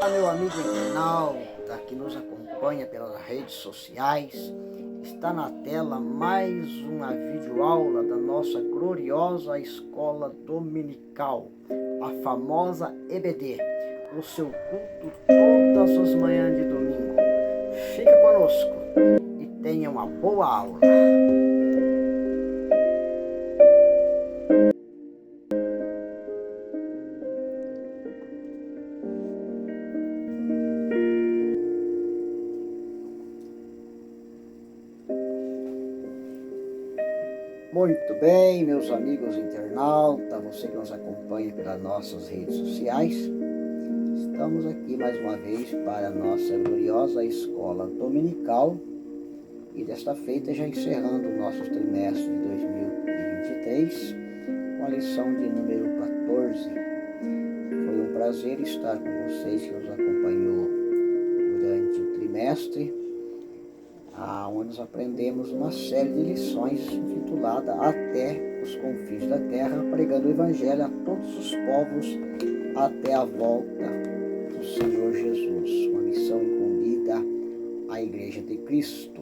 Fala, meu amigo internauta que nos acompanha pelas redes sociais. Está na tela mais uma videoaula da nossa gloriosa escola dominical, a famosa EBD, o seu culto todas as manhãs de domingo. Fica conosco e tenha uma boa aula. Muito bem, meus amigos internautas, você que nos acompanha pelas nossas redes sociais, estamos aqui mais uma vez para a nossa gloriosa escola dominical e desta feita já encerrando o nosso trimestre de 2023 com a lição de número 14. Foi um prazer estar com vocês que nos acompanhou durante o trimestre, onde nós aprendemos uma série de lições intitulada Até os Confins da Terra, pregando o Evangelho a todos os povos até a volta do Senhor Jesus. Uma missão incumbida à Igreja de Cristo.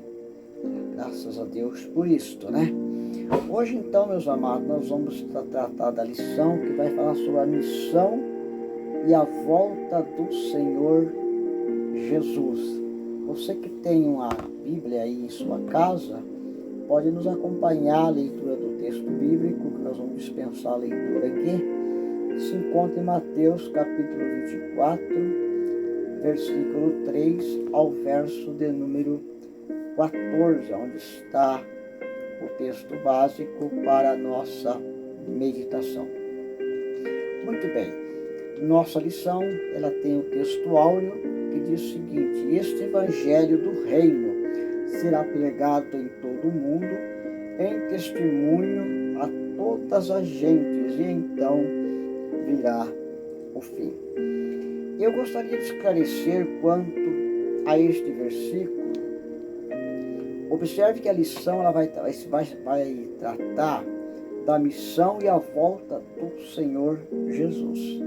Graças a Deus por isto, né? Hoje então, meus amados, nós vamos tratar da lição que vai falar sobre a missão e a volta do Senhor Jesus. Você que tem uma Bíblia aí em sua casa, pode nos acompanhar a leitura do texto bíblico, que nós vamos dispensar a leitura aqui. Se encontra em Mateus capítulo 24, versículo 3 ao verso de número 14, onde está o texto básico para a nossa meditação. Muito bem, nossa lição ela tem o texto áureo que diz o seguinte: este evangelho do reino será pregado em todo o mundo em testemunho a todas as gentes, e então virá o fim. Eu gostaria de esclarecer quanto a este versículo. Observe que a lição ela vai tratar da missão e a volta do Senhor Jesus.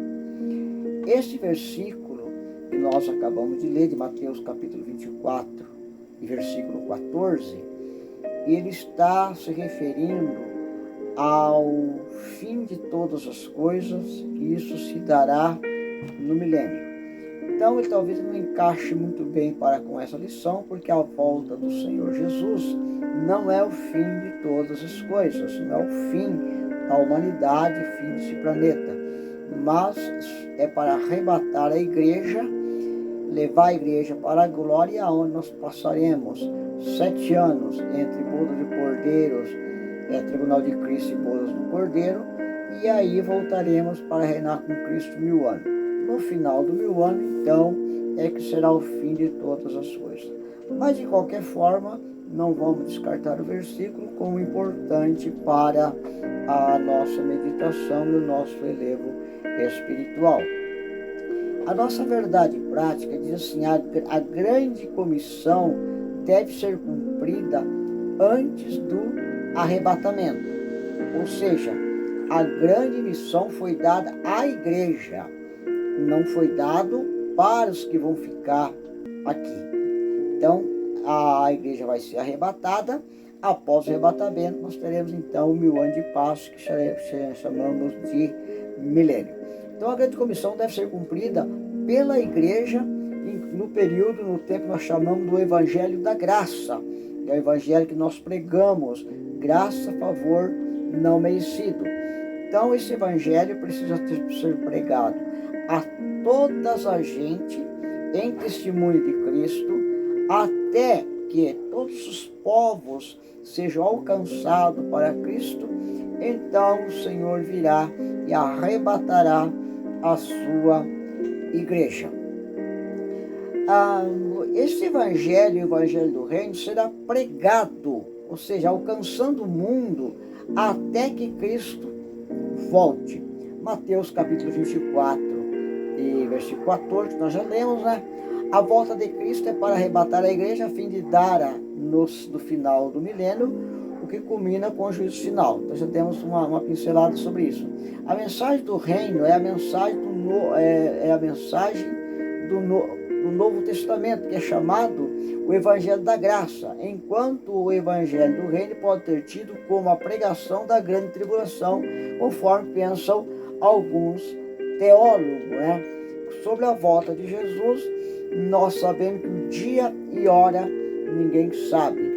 Este versículo que nós acabamos de ler, de Mateus capítulo 24 e versículo 14, ele está se referindo ao fim de todas as coisas, e isso se dará no milênio. Então ele talvez não encaixe muito bem para com essa lição, porque a volta do Senhor Jesus não é o fim de todas as coisas, não é o fim da humanidade, o fim desse planeta, mas é para arrebatar a igreja, levar a igreja para a glória, onde nós passaremos 7 anos entre bodas de cordeiros, tribunal de Cristo e bodas do Cordeiro, e aí voltaremos para reinar com Cristo 1000 anos. No final do 1000 anos, então, é que será o fim de todas as coisas. Mas, de qualquer forma, não vamos descartar o versículo como importante para a nossa meditação e o nosso elevo espiritual. A nossa verdade prática diz assim: a grande comissão deve ser cumprida antes do arrebatamento. Ou seja, a grande missão foi dada à igreja, não foi dado para os que vão ficar aqui. Então, a igreja vai ser arrebatada. Após o arrebatamento, nós teremos então 1000 anos de paz, que chamamos de milênio. Então, a grande comissão deve ser cumprida pela igreja no período, no tempo que nós chamamos do Evangelho da Graça. É o Evangelho que nós pregamos, graça, favor não merecido. Então, esse Evangelho precisa ser pregado a todas as gente em testemunho de Cristo, até que todos os povos sejam alcançados para Cristo. Então o Senhor virá e arrebatará a sua igreja. Esse evangelho, o evangelho do reino, será pregado, ou seja, alcançando o mundo até que Cristo volte. Mateus capítulo 24 e versículo 14, que nós já lemos, né? A volta de Cristo é para arrebatar a igreja, a fim de dar no final do milênio o que culmina com o juízo final. Então já temos uma pincelada sobre isso. A mensagem do reino é a mensagem do Novo Testamento, que é chamado o Evangelho da Graça, enquanto o Evangelho do Reino pode ter tido como a pregação da grande tribulação, conforme pensam alguns teólogos, né? Sobre a volta de Jesus, nós sabemos que o dia e hora ninguém sabe.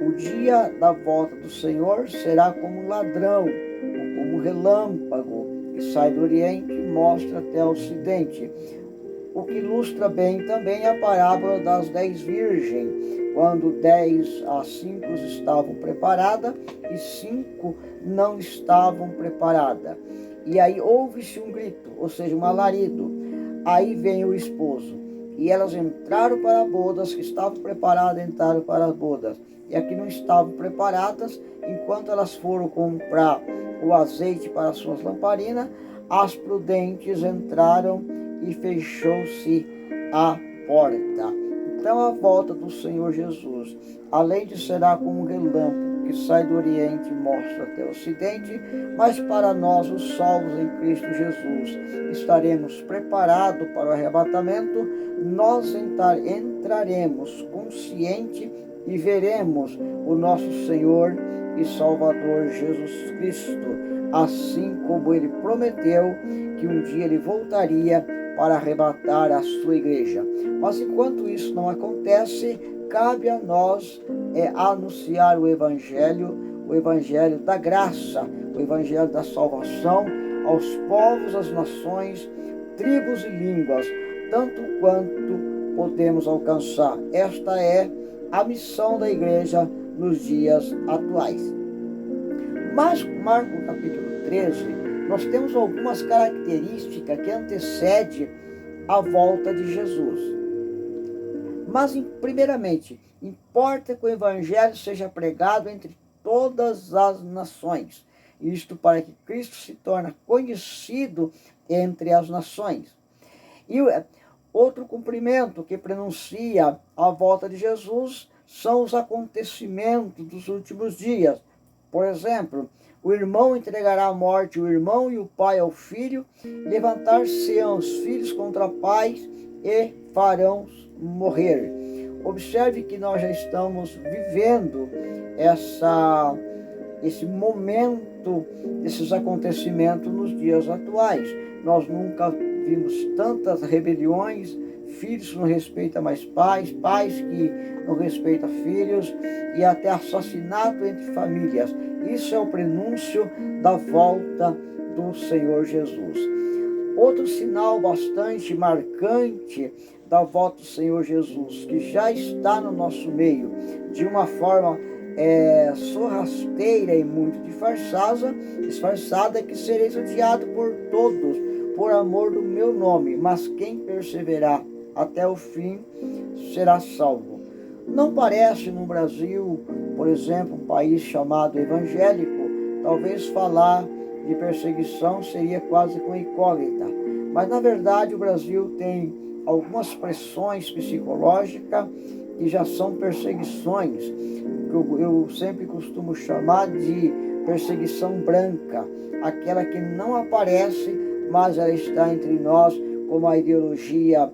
O dia da volta do Senhor será como um ladrão, ou como um relâmpago que sai do Oriente e mostra até o Ocidente. O que ilustra bem também a parábola das 10 virgens, quando 10 as 5 estavam preparadas e 5 não estavam preparadas. E aí ouve-se um grito, ou seja, um alarido. Aí vem o esposo. E elas entraram para as bodas, que estavam preparadas, entraram para as bodas. E aqui não estavam preparadas, enquanto elas foram comprar o azeite para suas lamparinas, as prudentes entraram e fechou-se a porta. Então a volta do Senhor Jesus, além de será como um relâmpago que sai do Oriente e mostra até o Ocidente, mas para nós, os salvos em Cristo Jesus, estaremos preparados para o arrebatamento, nós entraremos consciente e veremos o nosso Senhor e Salvador Jesus Cristo, assim como ele prometeu que um dia ele voltaria para arrebatar a sua igreja. Mas enquanto isso não acontece, cabe a nós anunciar o Evangelho da graça, o Evangelho da salvação aos povos, às nações, tribos e línguas, tanto quanto podemos alcançar. Esta é a missão da igreja nos dias atuais. Mas, Marcos capítulo 13, nós temos algumas características que antecedem a volta de Jesus. Mas, primeiramente, importa que o Evangelho seja pregado entre todas as nações. Isto para que Cristo se torne conhecido entre as nações. E outro cumprimento que prenuncia a volta de Jesus são os acontecimentos dos últimos dias. Por exemplo, o irmão entregará à morte o irmão e o pai ao filho, levantar-se-ão os filhos contra pais e farão morrer. Observe que nós já estamos vivendo esse momento, esses acontecimentos nos dias atuais. Nós nunca vimos tantas rebeliões, filhos que não respeitam mais pais, pais que não respeitam filhos, e até assassinato entre famílias. Isso é o prenúncio da volta do Senhor Jesus. Outro sinal bastante marcante da volta do Senhor Jesus, que já está no nosso meio, de uma forma sorrateira e muito disfarçada, é que sereis odiados por todos, por amor do meu nome, mas quem perseverar até o fim será salvo. Não parece no Brasil, por exemplo, um país chamado evangélico, talvez falar de perseguição seria quase com incógnita. Mas, na verdade, o Brasil tem algumas pressões psicológicas que já são perseguições, que eu sempre costumo chamar de perseguição branca, aquela que não aparece, mas ela está entre nós, como a ideologia,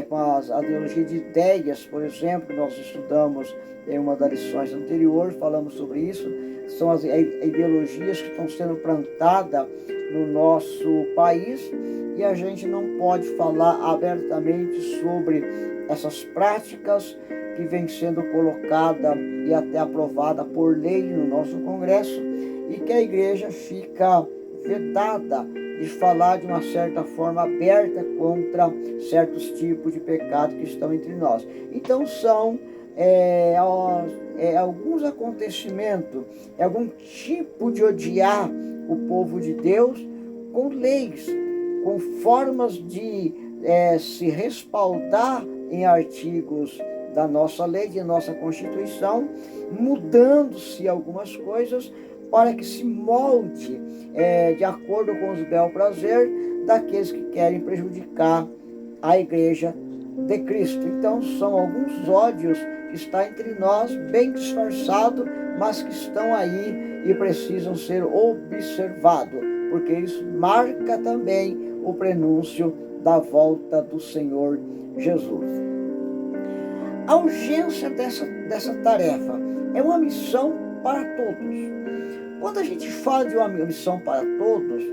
com a ideologia de ideias, por exemplo, nós estudamos em uma das lições anteriores, falamos sobre isso, são as ideologias que estão sendo plantadas no nosso país, e a gente não pode falar abertamente sobre essas práticas que vêm sendo colocada e até aprovada por lei no nosso Congresso, e que a igreja fica vedada de falar de uma certa forma aberta contra certos tipos de pecado que estão entre nós. Então são alguns acontecimentos, algum tipo de odiar o povo de Deus com leis, com formas de se respaldar em artigos da nossa lei, de nossa Constituição, mudando-se algumas coisas para que se molde de acordo com os bel prazer daqueles que querem prejudicar a igreja de Cristo. Então são alguns ódios que estão entre nós, bem disfarçados, mas que estão aí e precisam ser observados, porque isso marca também o prenúncio da volta do Senhor Jesus. A urgência dessa tarefa é uma missão para todos. Quando a gente fala de uma missão para todos,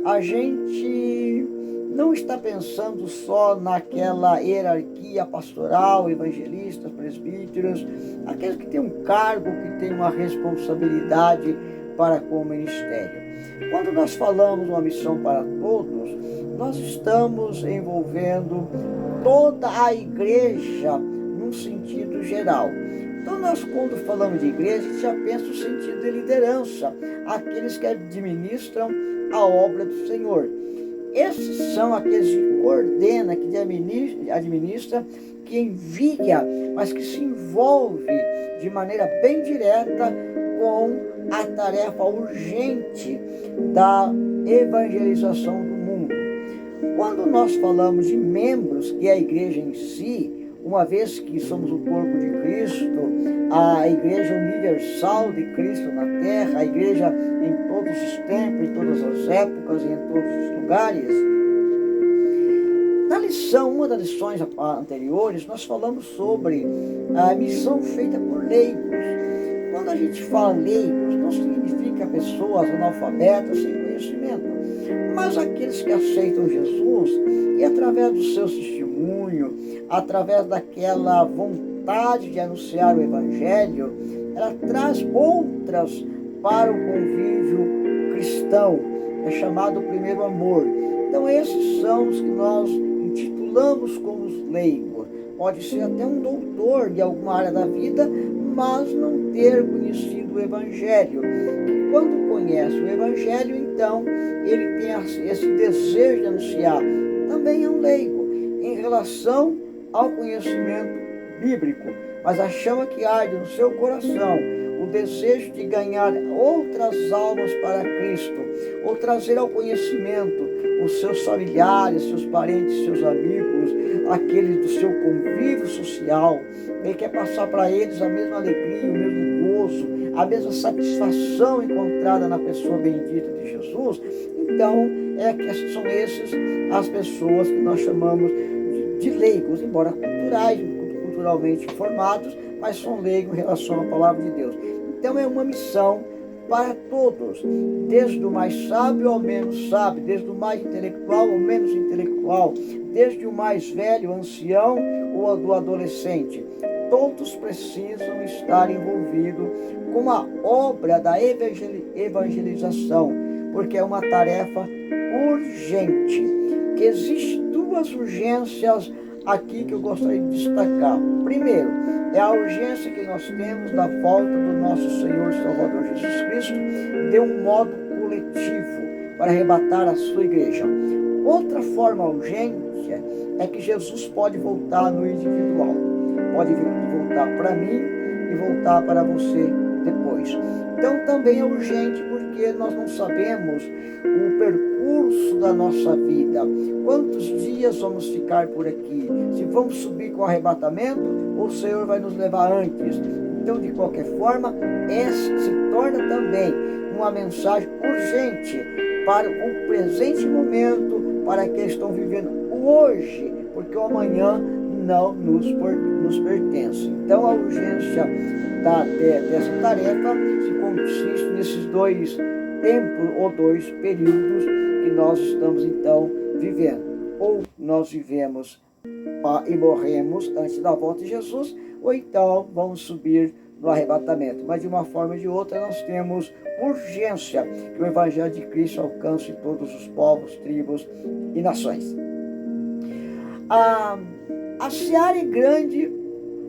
a gente não está pensando só naquela hierarquia pastoral, evangelistas, presbíteros, aqueles que têm um cargo, que têm uma responsabilidade para com o ministério. Quando nós falamos uma missão para todos, nós estamos envolvendo toda a igreja num sentido geral. Então nós, quando falamos de igreja, a gente já pensa no sentido de liderança, aqueles que administram a obra do Senhor. Esses são aqueles que coordena, que administra, que envia, mas que se envolve de maneira bem direta com a tarefa urgente da evangelização do mundo. Quando nós falamos de membros, que é a igreja em si, uma vez que somos o corpo de Cristo, a igreja universal de Cristo na terra, a igreja em todos os tempos, em todas as épocas e em todos os lugares. Na lição, uma das lições anteriores, nós falamos sobre a missão feita por leigos. Quando a gente fala leigos, não significa pessoas analfabetas sem conhecimento, mas aqueles que aceitam Jesus e através do seu testemunho, através daquela vontade de anunciar o Evangelho, ela traz outras para o convívio cristão, é chamado primeiro amor. Então esses são os que nós intitulamos como os leigos. Pode ser até um doutor de alguma área da vida, mas não ter conhecido o Evangelho. Quando conhece o Evangelho, então, ele tem esse desejo de anunciar. Também é um leigo em relação ao conhecimento bíblico, mas a chama que arde no seu coração, o desejo de ganhar outras almas para Cristo, ou trazer ao conhecimento os seus familiares, seus parentes, seus amigos, aqueles do seu convívio social. Ele quer passar para eles a mesma alegria, o mesmo gozo, a mesma satisfação encontrada na pessoa bendita de Jesus. Então, são esses as pessoas que nós chamamos de leigos, embora culturalmente formados, mas são leigos em relação à palavra de Deus. Então, é uma missão para todos, desde o mais sábio ao menos sábio, desde o mais intelectual ao menos intelectual, desde o mais velho, ancião, ou do adolescente. Todos precisam estar envolvidos com a obra da evangelização, porque é uma tarefa urgente. Que existem duas urgências aqui que eu gostaria de destacar. Primeiro, é a urgência que nós temos da volta do nosso Senhor e Salvador Jesus Cristo de um modo coletivo para arrebatar a sua igreja. Outra forma urgente é que Jesus pode voltar no individual. Pode voltar para mim e voltar para você depois. Então também é urgente porque nós não sabemos o percurso da nossa vida. Quantos dias vamos ficar por aqui? Se vamos subir com o arrebatamento ou o Senhor vai nos levar antes? Então, de qualquer forma, essa se torna também uma mensagem urgente para o presente momento, para aqueles que estão vivendo hoje, porque o amanhã não nos pertence. Então a urgência dessa tarefa se consiste nesses dois tempos ou dois períodos que nós estamos então vivendo. Ou nós vivemos e morremos antes da volta de Jesus, ou então vamos subir no arrebatamento. Mas de uma forma ou de outra nós temos urgência que o Evangelho de Cristo alcance todos os povos, tribos e nações. A seara é grande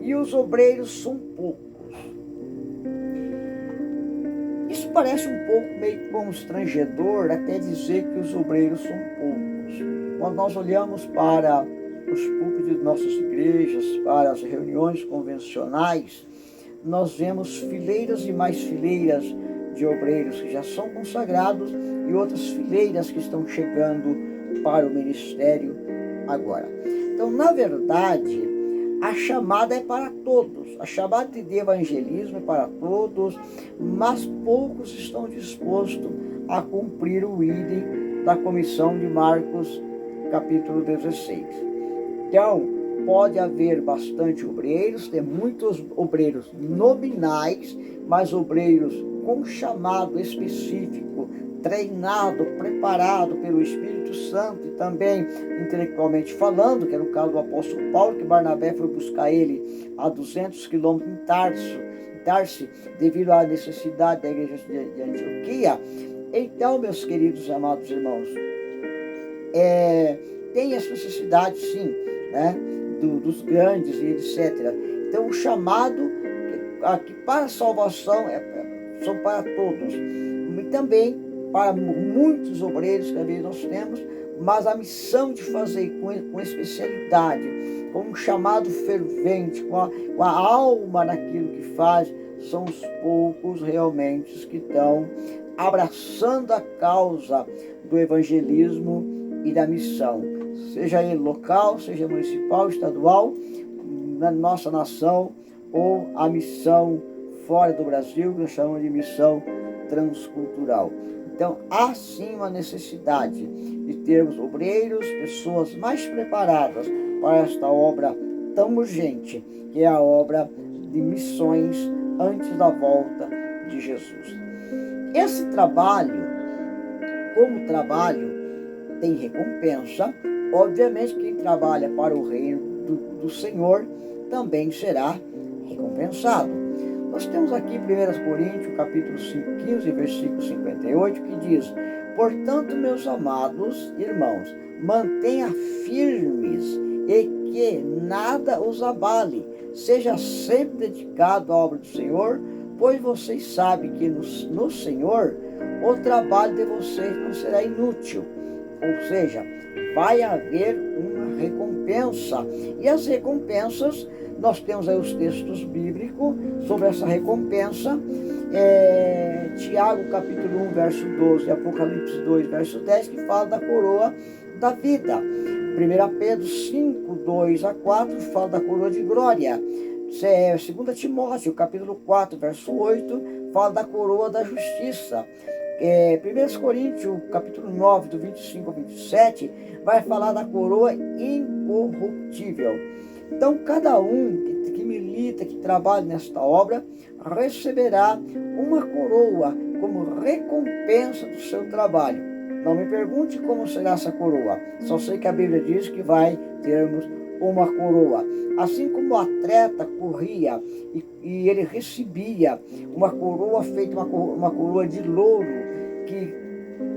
e os obreiros são poucos. Isso parece um pouco meio constrangedor até dizer que os obreiros são poucos. Quando nós olhamos para os púlpitos de nossas igrejas, para as reuniões convencionais, nós vemos fileiras e mais fileiras de obreiros que já são consagrados e outras fileiras que estão chegando para o ministério agora. Então, na verdade, a chamada é para todos. A chamada de evangelismo é para todos, mas poucos estão dispostos a cumprir o idem da comissão de Marcos capítulo 16. Então, pode haver bastante obreiros, tem muitos obreiros nominais, mas obreiros com chamado específico, treinado, preparado pelo Espírito Santo e também intelectualmente falando, que era o caso do apóstolo Paulo, que Barnabé foi buscar ele a 200 quilômetros em Tarso, devido à necessidade da igreja de Antioquia. Então, meus queridos e amados irmãos, tem essa necessidade, sim, né, dos grandes e etc. Então, o chamado aqui para a salvação são para todos, e também para muitos obreiros que às vezes nós temos, mas a missão de fazer com especialidade, com um chamado fervente, com a alma naquilo que faz, são os poucos realmente que estão abraçando a causa do evangelismo e da missão, seja ele local, seja municipal, estadual, na nossa nação, ou a missão fora do Brasil, que nós chamamos de missão transcultural. Então, há sim uma necessidade de termos obreiros, pessoas mais preparadas para esta obra tão urgente, que é a obra de missões antes da volta de Jesus. Esse trabalho, como trabalho, tem recompensa. Obviamente, quem trabalha para o reino do Senhor também será recompensado. Nós temos aqui 1 Coríntios, capítulo 15, versículo 58, que diz: portanto, meus amados irmãos, mantenha firmes e que nada os abale. Seja sempre dedicado à obra do Senhor, pois vocês sabem que no Senhor o trabalho de vocês não será inútil. Ou seja, vai haver uma recompensa. E as recompensas, nós temos aí os textos bíblicos sobre essa recompensa. Tiago capítulo 1, verso 12, Apocalipse 2, verso 10, que fala da coroa da vida. 1 Pedro 5, 2 a 4, fala da coroa de glória. 2 Timóteo capítulo 4, verso 8, fala da coroa da justiça. 1 Coríntios, capítulo 9, do 25 ao 27, vai falar da coroa incorruptível. Então, cada um que milita, que trabalha nesta obra, receberá uma coroa como recompensa do seu trabalho. Não me pergunte como será essa coroa, só sei que a Bíblia diz que vai termos uma coroa. Assim como o atleta corria e ele recebia uma coroa feita, uma coroa de louro, que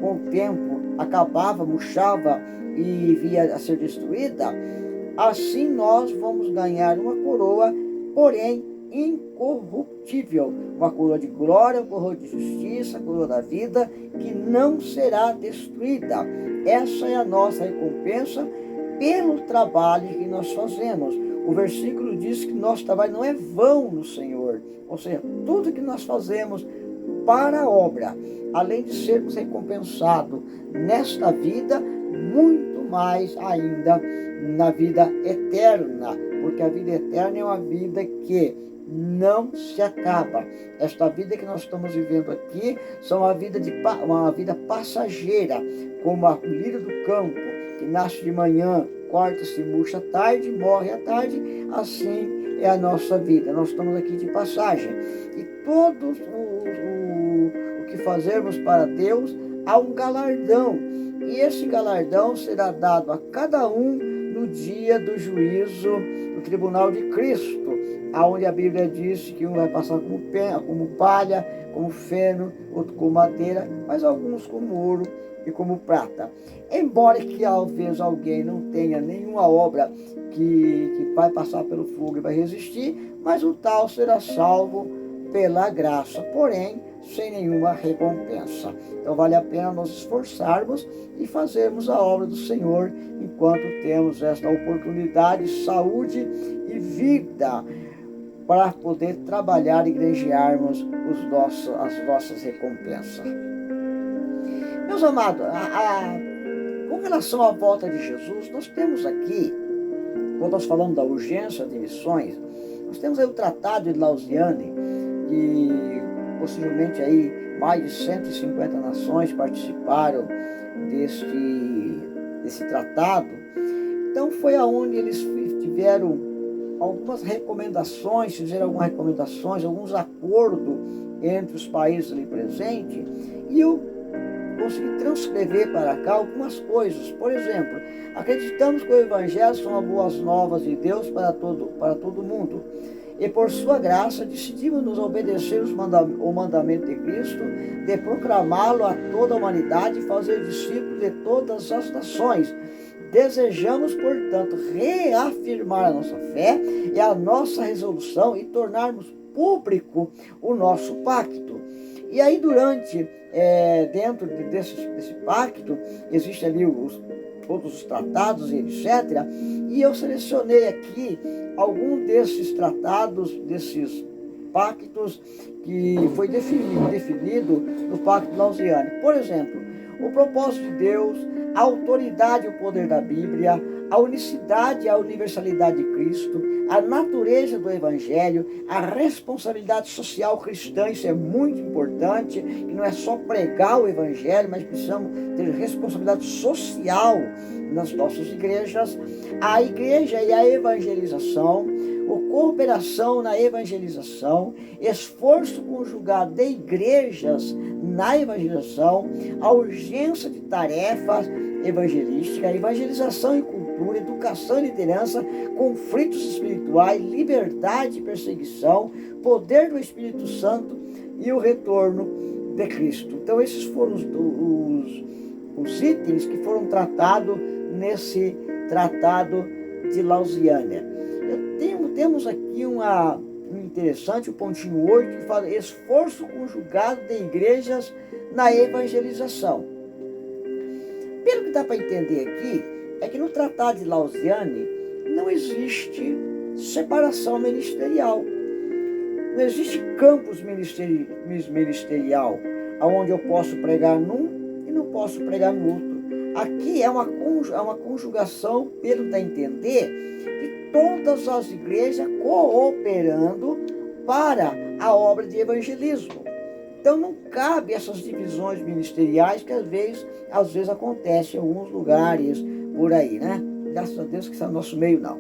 com o tempo acabava, murchava e via a ser destruída, assim nós vamos ganhar uma coroa, porém incorruptível, uma coroa de glória, uma coroa de justiça, uma coroa da vida, que não será destruída. Essa é a nossa recompensa pelo trabalho que nós fazemos. O versículo diz que nosso trabalho não é vão no Senhor, ou seja, tudo que nós fazemos para a obra, além de sermos recompensados nesta vida, muito mais ainda na vida eterna, porque a vida eterna é uma vida que não se acaba. Esta vida que nós estamos vivendo aqui são uma vida passageira, como a lírio do campo, que nasce de manhã, corta-se, murcha à tarde, morre à tarde. Assim é a nossa vida. Nós estamos aqui de passagem. E todos o que fazermos para Deus, há um galardão. E esse galardão será dado a cada um no dia do juízo, no tribunal de Cristo, aonde a Bíblia diz que um vai passar como palha, como feno, outro como madeira, mas alguns como ouro e como prata. Embora que talvez alguém não tenha nenhuma obra que vai passar pelo fogo e vai resistir, mas o tal será salvo pela graça, porém sem nenhuma recompensa. Então vale a pena nós esforçarmos e fazermos a obra do Senhor enquanto temos esta oportunidade, saúde e vida, para poder trabalhar e granjearmos as nossas recompensas. Meus amados, com relação à volta de Jesus, nós temos aqui, quando nós falamos da urgência de missões, nós temos aí o Tratado de Lausanne, que possivelmente aí mais de 150 nações participaram desse tratado. Então foi aonde eles tiveram algumas recomendações, fizeram algumas recomendações, alguns acordos entre os países ali presentes, e eu consegui transcrever para cá algumas coisas. Por exemplo, acreditamos que o Evangelho são as boas novas de Deus para todo mundo. E por sua graça decidimos nos obedecer o mandamento de Cristo, de proclamá-lo a toda a humanidade e fazer discípulos de todas as nações. Desejamos, portanto, reafirmar a nossa fé e a nossa resolução e tornarmos público o nosso pacto. E aí dentro desse pacto, existe ali todos os tratados e etc. E eu selecionei aqui algum desses tratados, desses pactos que foi definido no Pacto de Lausanne. Por exemplo, o propósito de Deus, a autoridade e o poder da Bíblia, a unicidade e a universalidade de Cristo, a natureza do Evangelho, a responsabilidade social cristã. Isso é muito importante, que não é só pregar o Evangelho, mas precisamos ter responsabilidade social nas nossas igrejas, a igreja e a evangelização, a cooperação na evangelização, esforço conjugado de igrejas na evangelização, a urgência de tarefas evangelísticas, evangelização e cultura, educação e liderança, conflitos espirituais, liberdade e perseguição, poder do Espírito Santo e o retorno de Cristo. Então esses foram os itens que foram tratados nesse tratado de Lausanne. Temos aqui um interessante, o pontinho 8, que fala esforço conjugado de igrejas na evangelização. Pelo que dá para entender aqui, é que no Tratado de Lausanne não existe separação ministerial. Não existe campus ministerial, onde eu posso pregar num e não posso pregar no outro. Aqui é uma conjugação, pelo que dá a entender, de todas as igrejas cooperando para a obra de evangelismo. Então não cabe essas divisões ministeriais que às vezes acontecem em alguns lugares por aí, né? Graças a Deus que está no nosso meio, não.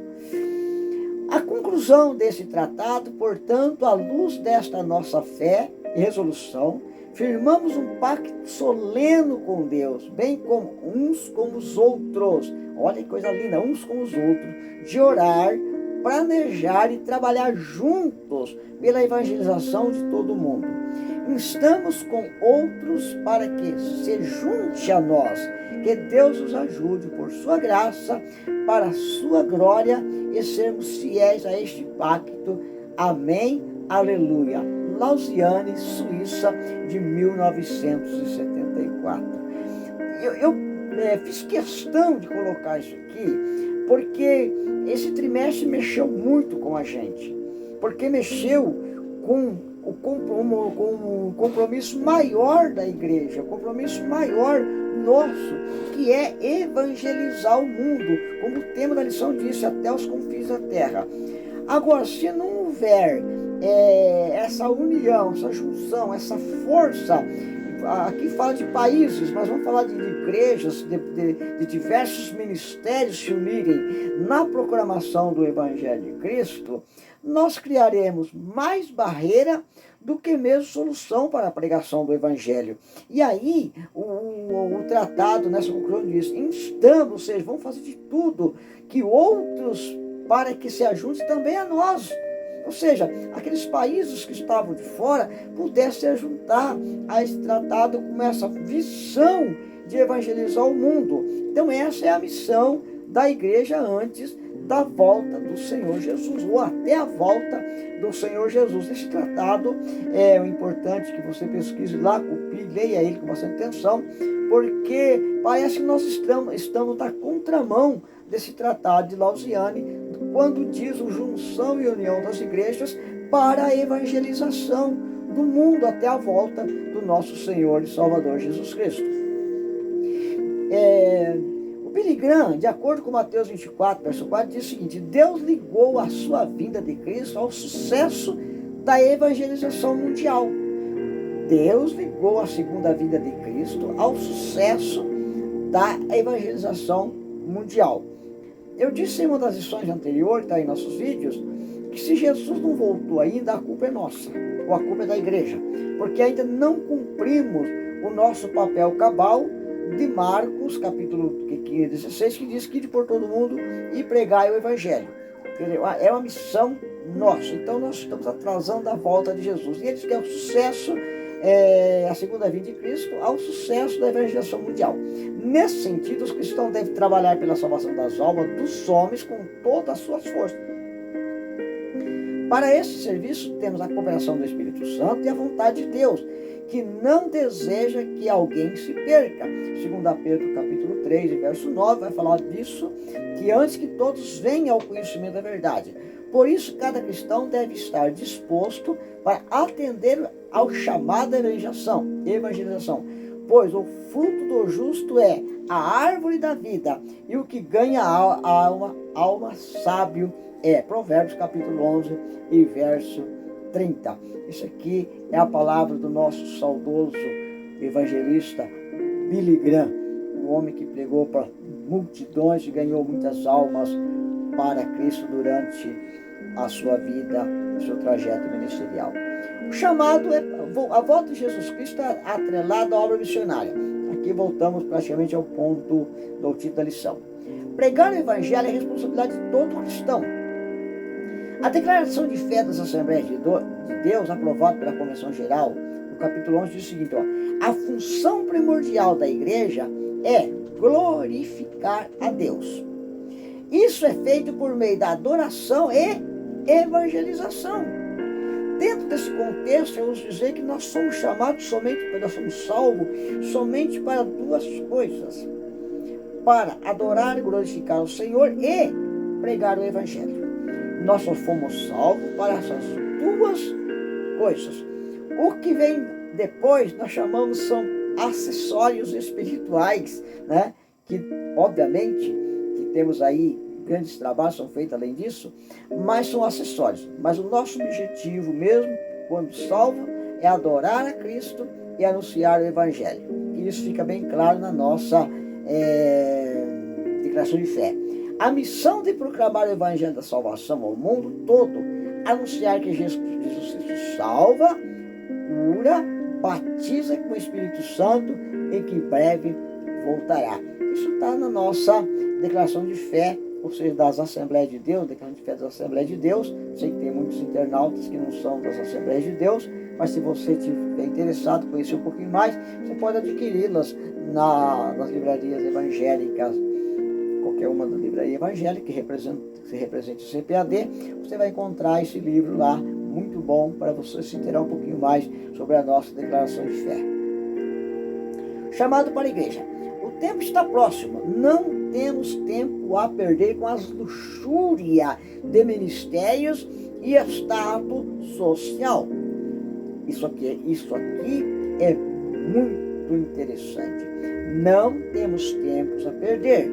A conclusão desse tratado, portanto, à luz desta nossa fé e resolução, firmamos um pacto solene com Deus, bem como uns com os outros. Olha que coisa linda, uns com os outros, de orar, planejar e trabalhar juntos pela evangelização de todo mundo. Instamos com outros para que se junte a nós, que Deus nos ajude por sua graça, para a sua glória, e sermos fiéis a este pacto. Amém. Aleluia. Lausanne, Suíça, de 1974. Eu fiz questão de colocar isso aqui, porque esse trimestre mexeu muito com a gente, porque mexeu com o compromisso maior da igreja, o compromisso maior nosso, que é evangelizar o mundo, como o tema da lição disse, até os confins da terra. Agora, se não houver essa união, essa junção, essa força, aqui fala de países, mas vamos falar de igrejas, de diversos ministérios se unirem na proclamação do Evangelho de Cristo, nós criaremos mais barreira do que mesmo solução para a pregação do Evangelho. E aí, o tratado, nessa conclusão diz, instamos, ou seja, vamos fazer de tudo que outros, para que se ajuntem também a nós. Ou seja, aqueles países que estavam de fora pudessem se juntar a esse tratado com essa visão de evangelizar o mundo. Então essa é a missão da igreja antes da volta do Senhor Jesus, ou até a volta do Senhor Jesus. Esse tratado é importante que você pesquise lá, copie, leia ele com bastante atenção, porque parece que nós estamos na contramão desse tratado de Lausanne, quando diz o junção e união das igrejas para a evangelização do mundo até a volta do nosso Senhor e Salvador Jesus Cristo. O Billy Graham, de acordo com Mateus 24, verso 4, diz o seguinte: Deus ligou a sua vinda de Cristo ao sucesso da evangelização mundial. Deus ligou a segunda vinda de Cristo ao sucesso da evangelização mundial. Eu disse em uma das lições anteriores, está em nossos vídeos, que se Jesus não voltou ainda, a culpa é nossa, ou a culpa é da igreja, porque ainda não cumprimos o nosso papel cabal de Marcos, capítulo 16, que diz que ir por todo mundo e pregai o evangelho. É uma missão nossa. Então nós estamos atrasando a volta de Jesus. E ele diz que é o sucesso, a segunda vinda de Cristo, ao sucesso da evangelização mundial. Nesse sentido, os cristãos devem trabalhar pela salvação das almas dos homens com todas as suas forças. Para esse serviço, temos a cooperação do Espírito Santo e a vontade de Deus, que não deseja que alguém se perca. 2 Pedro capítulo 3, verso 9, vai falar disso, que antes que todos venham ao conhecimento da verdade. Por isso, cada cristão deve estar disposto para atender ao chamado da evangelização, pois o fruto do justo é a árvore da vida, e o que ganha a alma sábio é. Provérbios capítulo 11 e verso 30. Isso aqui é a palavra do nosso saudoso evangelista Billy Graham, o homem que pregou para multidões e ganhou muitas almas para Cristo durante a sua vida, o seu trajeto ministerial. O chamado a volta de Jesus Cristo atrelada à obra missionária. Aqui voltamos praticamente ao ponto do título da lição. Pregar o evangelho é responsabilidade de todo cristão. A declaração de fé das Assembleias de Deus, aprovada pela Convenção Geral, no capítulo 11, diz o seguinte: a função primordial da igreja é glorificar a Deus. Isso é feito por meio da adoração e evangelização. Dentro desse contexto, eu uso dizer que nós somos chamados nós somos salvos somente para duas coisas: para adorar e glorificar o Senhor e pregar o evangelho. Nós só fomos salvos para essas duas coisas. O que vem depois nós chamamos são acessórios espirituais, né? Que obviamente que temos aí grandes trabalhos são feitos além disso, mas são acessórios. Mas o nosso objetivo mesmo, quando salvo, é adorar a Cristo e anunciar o evangelho. E isso fica bem claro na nossa declaração de fé. A missão de proclamar o evangelho da salvação ao mundo todo, anunciar que Jesus Cristo salva, cura, batiza com o Espírito Santo e que em breve voltará. Isso está na nossa declaração de fé, ou seja, das Assembleias de Deus, declaração de fé das Assembleias de Deus. Sei que tem muitos internautas que não são das Assembleias de Deus, mas se você estiver interessado em conhecer um pouquinho mais, você pode adquiri-las nas livrarias evangélicas, qualquer uma da livraria evangélica que represente o CPAD, você vai encontrar esse livro lá, muito bom, para você se inteirar um pouquinho mais sobre a nossa declaração de fé. Chamado para a igreja. O tempo está próximo, não temos tempo a perder com as luxúrias de ministérios e status social. Isso aqui é muito interessante. Não temos tempos a perder,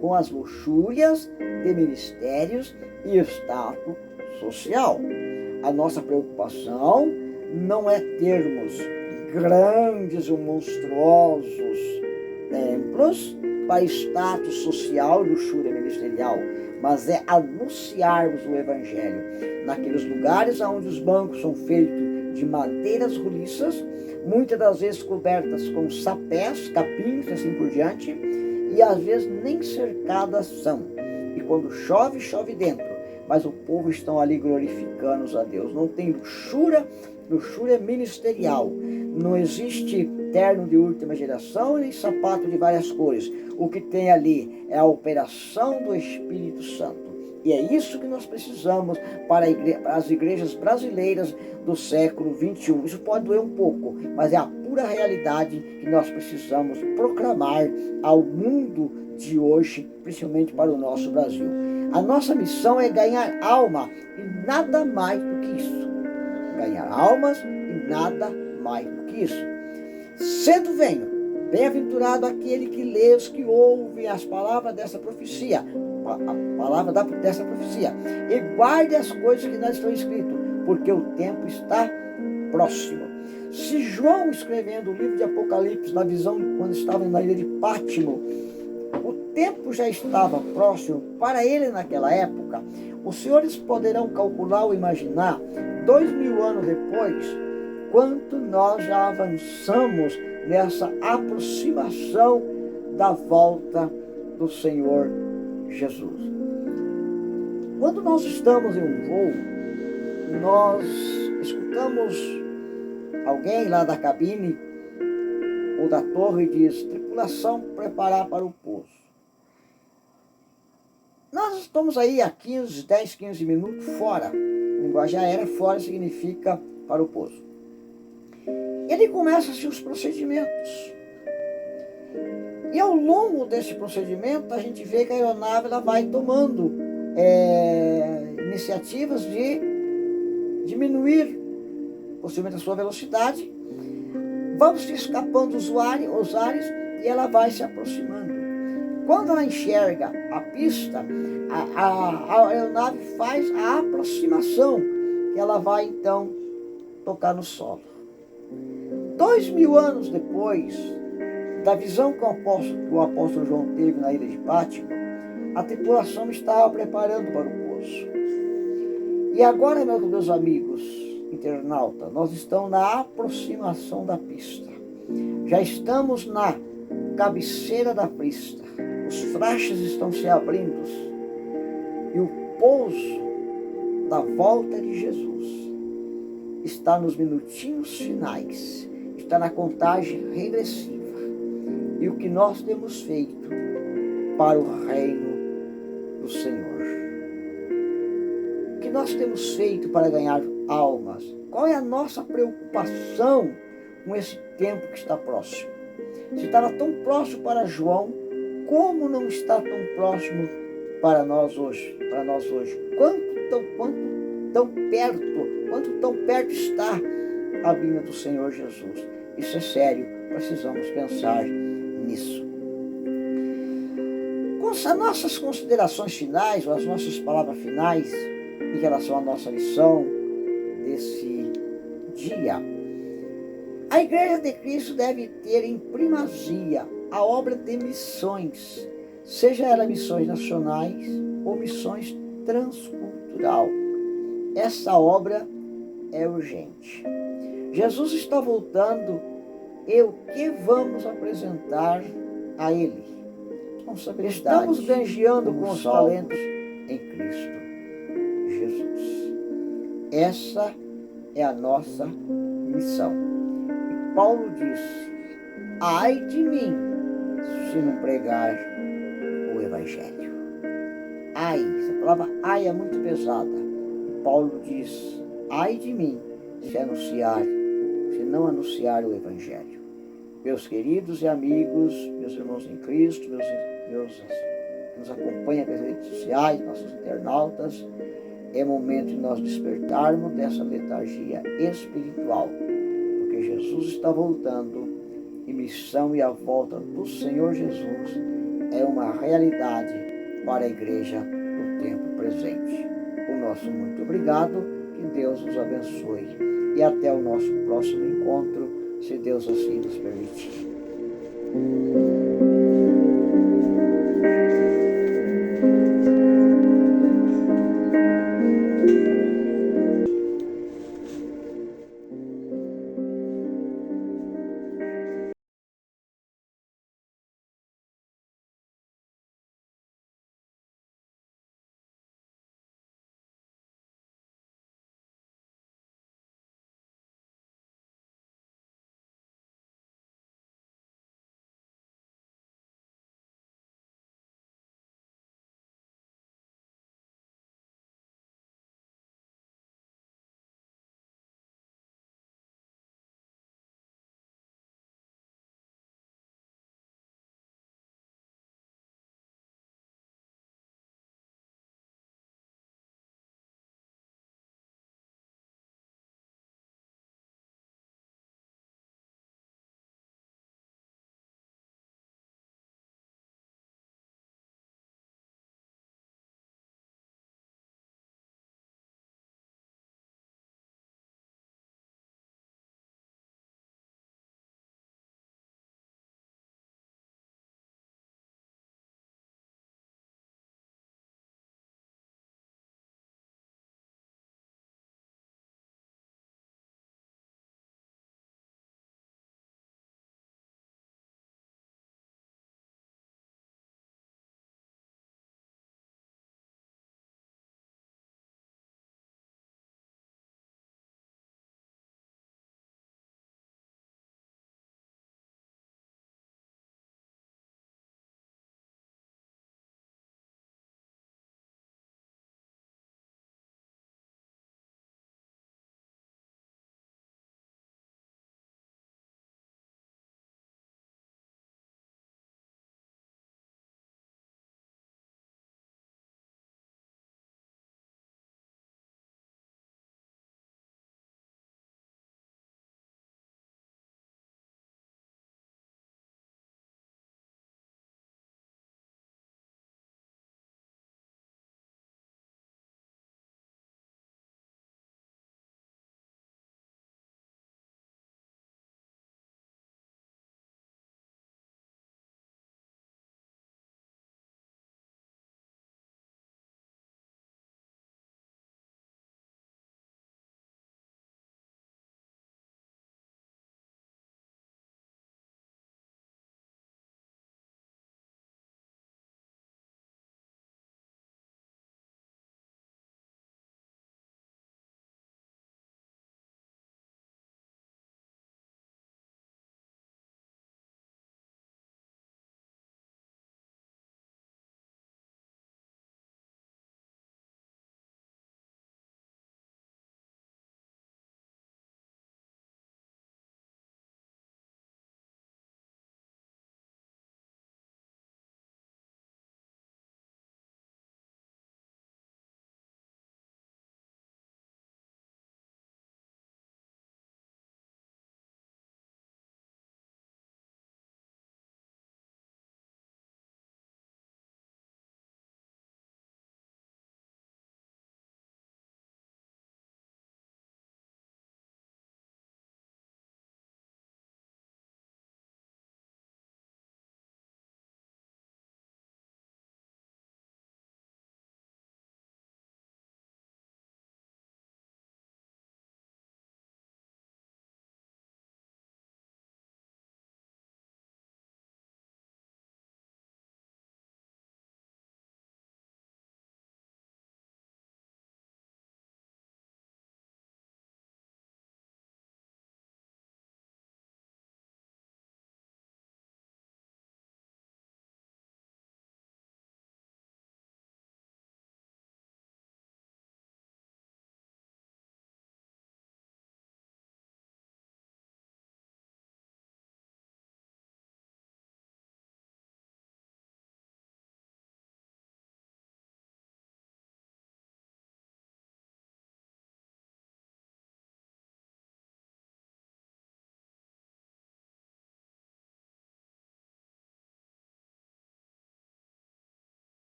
com as luxúrias de ministérios e status social. A nossa preocupação não é termos grandes ou monstruosos templos para status social e luxúria ministerial, mas é anunciarmos o evangelho naqueles lugares onde os bancos são feitos de madeiras roliças, muitas das vezes cobertas com sapés, capins, assim por diante, e às vezes nem cercadas são. E quando chove, chove dentro, mas o povo estão ali glorificando a Deus. Não tem luxúria ministerial. Não existe terno de última geração nem sapato de várias cores. O que tem ali é a operação do Espírito Santo. E é isso que nós precisamos para as igrejas brasileiras do século XXI. Isso pode doer um pouco, mas é a pura realidade que nós precisamos proclamar ao mundo de hoje, principalmente para o nosso Brasil. A nossa missão é ganhar alma e nada mais do que isso. Ganhar almas e nada mais do que isso. Cedo venho, bem-aventurado aquele que lê, os que ouvem as palavras dessa profecia, e guarde as coisas que não estão escritas, porque o tempo está próximo. Se João, escrevendo o livro de Apocalipse, na visão quando estava na ilha de Pátimo, o tempo já estava próximo para ele naquela época, os senhores poderão calcular ou imaginar, 2000 anos depois, quanto nós já avançamos nessa aproximação da volta do Senhor Jesus. Quando nós estamos em um voo, nós escutamos alguém lá da cabine ou da torre diz: tripulação, preparar para o pouso. Nós estamos aí há 10, 15 minutos fora. Linguagem aérea, fora significa para o pouso. Ele começa-se os procedimentos. E ao longo desse procedimento, a gente vê que a aeronave ela vai tomando iniciativas de diminuir possivelmente a sua velocidade. Vão se escapando os ares e ela vai se aproximando. Quando ela enxerga a pista, a aeronave faz a aproximação, que ela vai então tocar no solo. 2000 anos depois da visão que o apóstolo João teve na ilha de Pátimo, a tripulação estava preparando para o pouso. E agora, meus amigos internautas, nós estamos na aproximação da pista. Já estamos na cabeceira da pista. Os frachos estão se abrindo. E o pouso da volta de Jesus está nos minutinhos finais. Está na contagem regressiva. E o que nós temos feito para o reino do Senhor? O que nós temos feito para ganhar almas? Qual é a nossa preocupação com esse tempo que está próximo? Se estava tão próximo para João, como não está tão próximo para nós hoje? Quanto tão perto está a vinda do Senhor Jesus? Isso é sério, precisamos pensar nisso. Com as nossas considerações finais, ou as nossas palavras finais, em relação à nossa lição desse dia, a Igreja de Cristo deve ter em primazia a obra de missões, seja ela missões nacionais ou missões transcultural. Essa obra é urgente. Jesus está voltando e o que vamos apresentar a Ele? Estamos granjeando com os talentos em Cristo Jesus. Essa é a nossa missão. E Paulo diz: ai de mim se não pregar o Evangelho. Ai, essa palavra ai é muito pesada. E Paulo diz: ai de mim se não anunciar o Evangelho. Meus queridos e amigos, meus irmãos em Cristo, meus que nos acompanham pelas redes sociais, nossos internautas, é momento de nós despertarmos dessa letargia espiritual, porque Jesus está voltando e missão e a volta do Senhor Jesus é uma realidade para a igreja no tempo presente. O nosso muito obrigado, que Deus nos abençoe e até o nosso próximo encontro, se Deus assim nos permitir.